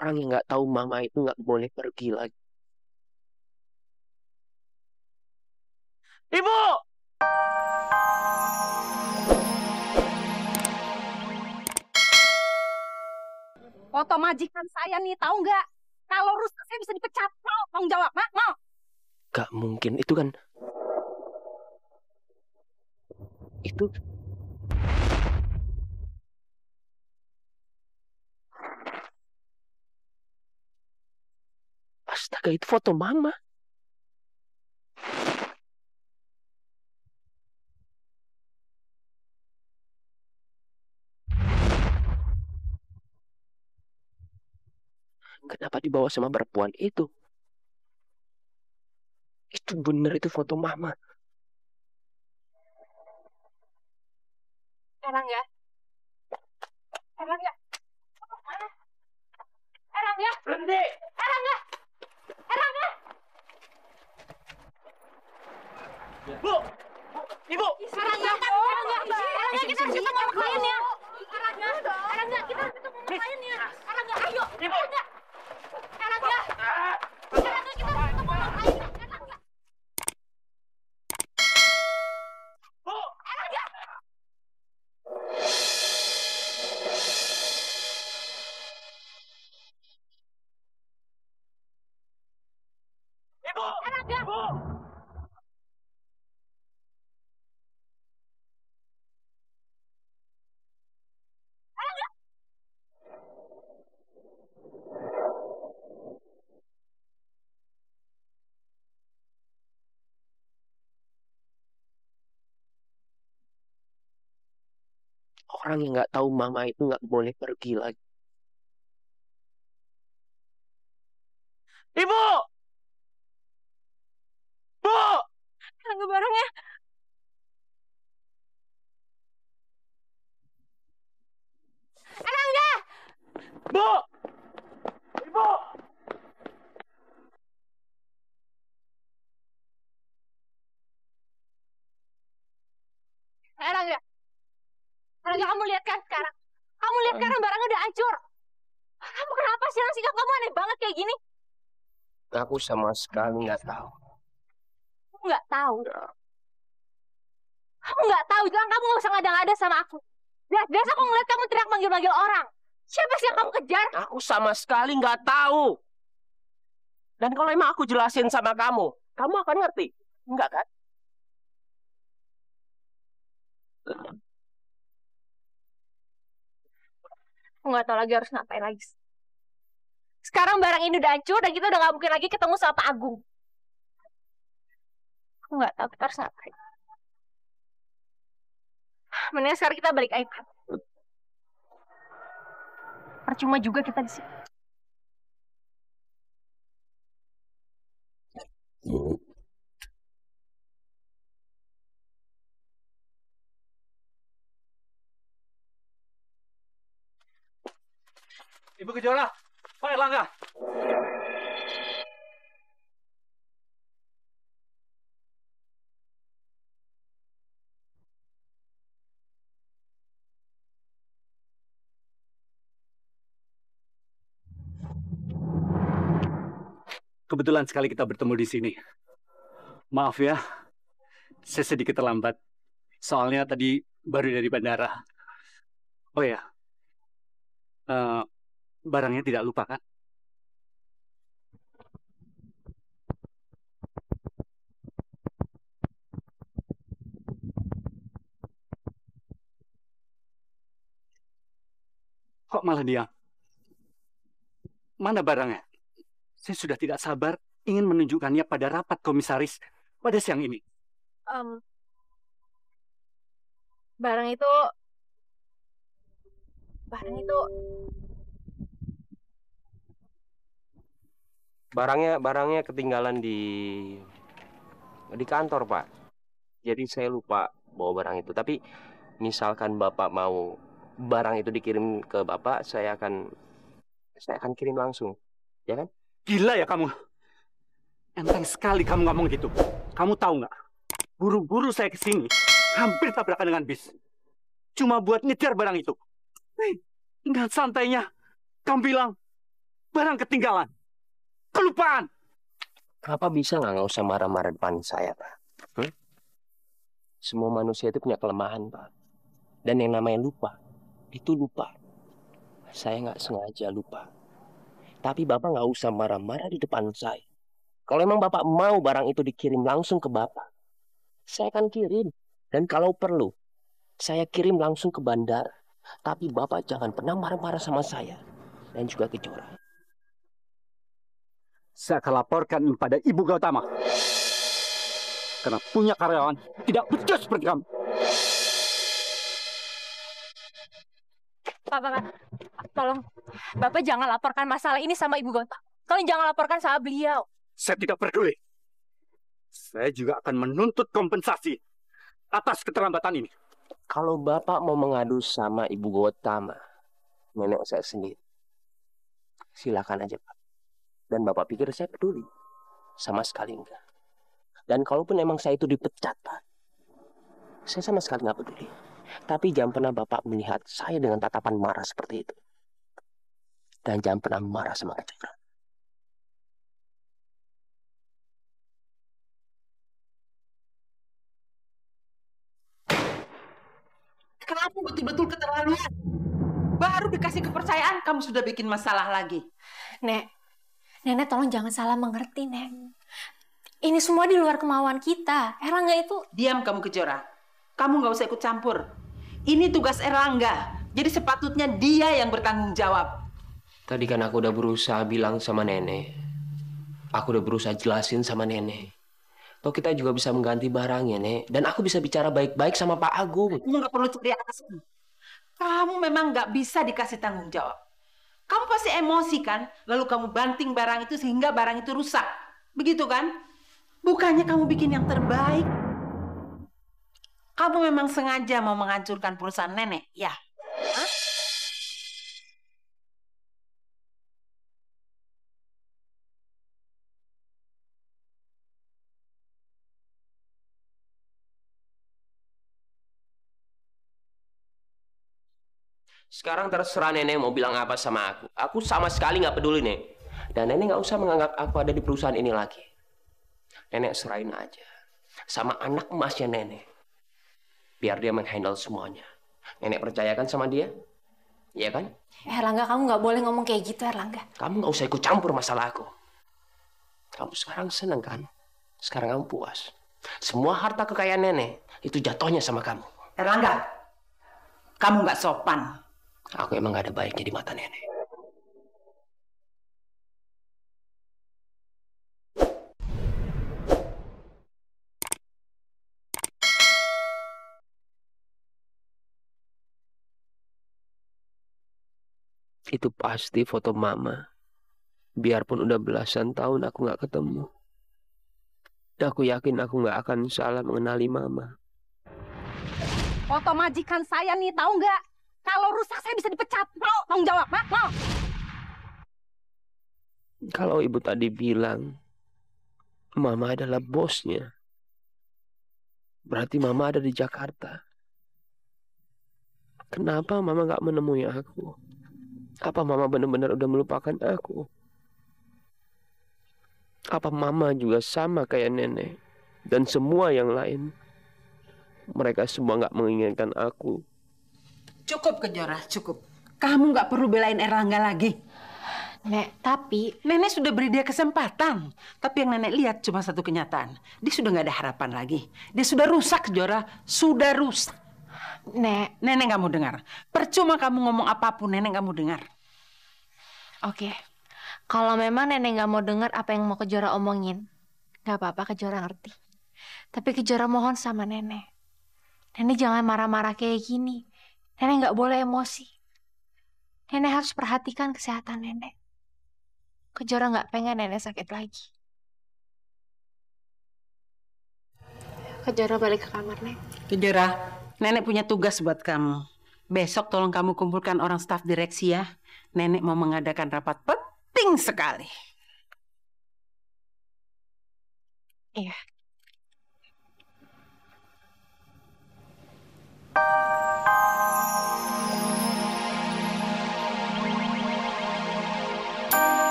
Orang yang nggak tahu mama itu nggak boleh pergi lagi. Ibu! Foto majikan saya nih, tahu nggak? Kalau rusak saya bisa dipecat. Mau tanggung jawab, Mak? Mau? Gak mungkin, itu kan... Itu... Astaga, itu foto mama. Kenapa dibawa sama perempuan itu? Itu bener, itu foto mama. Erangga. Erangga. Erangga. Berhenti! Erangga. Erangga. Bu! Ibu! Erangga. Erangga, kita harus ketemu sama kliennya. Erangga. Erangga, kita harus ketemu sama kliennya. Erangga, ayo. Ibu! Erangga. Erangga. Erangga, kita harus ketemu sama kliennya. Erangga. Bu! Erangga. Ibu! Erangga. Bu! Orang yang nggak tahu mama itu nggak boleh pergi lagi. Ibu! Bu! Erangga barangnya. Erangga. Bu! Ibu! Erangga. Erangga, kamu lihat kan sekarang? Kamu lihat sekarang barangnya udah hancur. Kamu kenapa sih? Sikap kamu aneh banget kayak gini. Aku sama sekali nggak tahu. Kamu nggak tahu. Kamu nggak tahu. Jangan kamu nggak usah ngada-ngada sama aku. Biasa aku ngeliat kamu teriak manggil-manggil orang. Siapa sih yang kamu kejar? Aku sama sekali nggak tahu. Dan kalau emang aku jelasin sama kamu akan ngerti. Enggak kan? Aku nggak tahu lagi harus ngapain lagi. Sekarang barang ini udah hancur dan kita udah nggak mungkin lagi ketemu sama Pak Agung. Aku nggak tahu kita harus ngapain. Mendingan sekarang kita balik aja. Percuma juga kita di sini. Ibu Kejora, Pak Erlangga. Kebetulan sekali kita bertemu di sini. Maaf ya, saya sedikit terlambat. Soalnya tadi baru dari bandara. Oh ya, eh, barangnya tidak lupa kan? Kok malah diam? Mana barangnya? Saya sudah tidak sabar ingin menunjukkannya pada rapat komisaris pada siang ini. Barang itu Barangnya ketinggalan di kantor, Pak. Jadi saya lupa bawa barang itu. Tapi misalkan Bapak mau barang itu dikirim ke Bapak, saya akan kirim langsung. Ya kan? Gila ya kamu. Enteng sekali kamu ngomong gitu. Kamu tahu nggak? Buru-buru saya ke sini, hampir tabrakan dengan bis. Cuma buat ngejar barang itu. Dengan santainya, kamu bilang, Barang ketinggalan. Kelupaan. Bapak bisa nggak usah marah-marah depan saya, Pak? Semua manusia itu punya kelemahan, Pak. Dan yang namanya lupa, itu lupa. Saya nggak sengaja lupa. Tapi Bapak nggak usah marah-marah di depan saya. Kalau emang Bapak mau barang itu dikirim langsung ke Bapak, saya akan kirim. Dan kalau perlu, saya kirim langsung ke bandara. Tapi Bapak jangan pernah marah-marah sama saya. Dan juga Kejora. Saya akan laporkan pada Ibu Gautama. Karena punya karyawan tidak becus seperti kamu. Pak, tolong. Bapak jangan laporkan masalah ini sama Ibu Gota. Tolong jangan laporkan sama beliau. Saya tidak peduli. Saya juga akan menuntut kompensasi atas keterlambatan ini. Kalau Bapak mau mengadu sama Ibu Gotama, nenek saya sendiri, silakan aja, Pak. Dan Bapak pikir saya peduli? Sama sekali enggak. Dan kalaupun emang saya itu dipecat, Pak, saya sama sekali nggak peduli. Tapi jangan pernah Bapak melihat saya dengan tatapan marah seperti itu. Dan jangan pernah marah sama Kejora. Kamu betul-betul keterlaluan. Baru dikasih kepercayaan, kamu sudah bikin masalah lagi. Nenek tolong jangan salah mengerti, Nek. Ini semua di luar kemauan kita. Erlangga itu... Diam kamu, Kejora. Kamu nggak usah ikut campur. Ini tugas Erlangga. Jadi sepatutnya dia yang bertanggung jawab. Tadi kan aku udah berusaha bilang sama nenek. Aku udah berusaha jelasin sama nenek. Toh kita juga bisa mengganti barangnya, Nek. Dan aku bisa bicara baik-baik sama Pak Agung. Kamu nggak perlu cari alasan. Kamu memang nggak bisa dikasih tanggung jawab. Kamu pasti emosi kan? Lalu kamu banting barang itu sehingga barang itu rusak. Begitu kan? Bukannya kamu bikin yang terbaik. Kamu memang sengaja mau menghancurkan perusahaan nenek, ya? Hah? Sekarang terserah nenek mau bilang apa sama aku. Aku sama sekali nggak peduli, Nek. Dan nenek nggak usah menganggap aku ada di perusahaan ini lagi. Nenek serahin aja sama anak emasnya nenek. Biar dia menghandle semuanya. Nenek percayakan sama dia? Iya kan? Erlangga, kamu nggak boleh ngomong kayak gitu, Erlangga. Kamu nggak usah ikut campur masalah aku. Kamu sekarang seneng kan? Sekarang kamu puas. Semua harta kekayaan nenek itu jatuhnya sama kamu. Erlangga, kamu nggak sopan. Aku emang gak ada baiknya di mata nenek. Itu pasti foto mama. Biarpun udah belasan tahun aku gak ketemu. Dan aku yakin aku gak akan salah mengenali mama. Foto majikan saya nih, tahu nggak? Kalau rusak saya bisa dipecat. Mau tanggung jawab, mau? Kalau ibu tadi bilang mama adalah bosnya, berarti mama ada di Jakarta. Kenapa mama gak menemui aku? Apa mama benar-benar udah melupakan aku? Apa mama juga sama kayak nenek dan semua yang lain? Mereka semua gak menginginkan aku. Cukup, Kejora, cukup. Kamu nggak perlu belain Erlangga lagi. Nek, tapi... Nenek sudah beri dia kesempatan. Tapi yang nenek lihat cuma satu kenyataan. Dia sudah nggak ada harapan lagi. Dia sudah rusak, Kejora. Sudah rusak. Nek... Nenek nggak mau dengar. Percuma kamu ngomong apapun, nenek nggak mau dengar. Oke. Kalau memang nenek nggak mau dengar apa yang mau Kejora omongin, nggak apa-apa, Kejora ngerti. Tapi Kejora mohon sama nenek. Nenek jangan marah-marah kayak gini. Nenek nggak boleh emosi. Nenek harus perhatikan kesehatan nenek. Kejora nggak pengen nenek sakit lagi. Kejora balik ke kamar, Nek. Kejora, nenek punya tugas buat kamu. Besok tolong kamu kumpulkan orang staf direksi ya. Nenek mau mengadakan rapat penting sekali. Iya.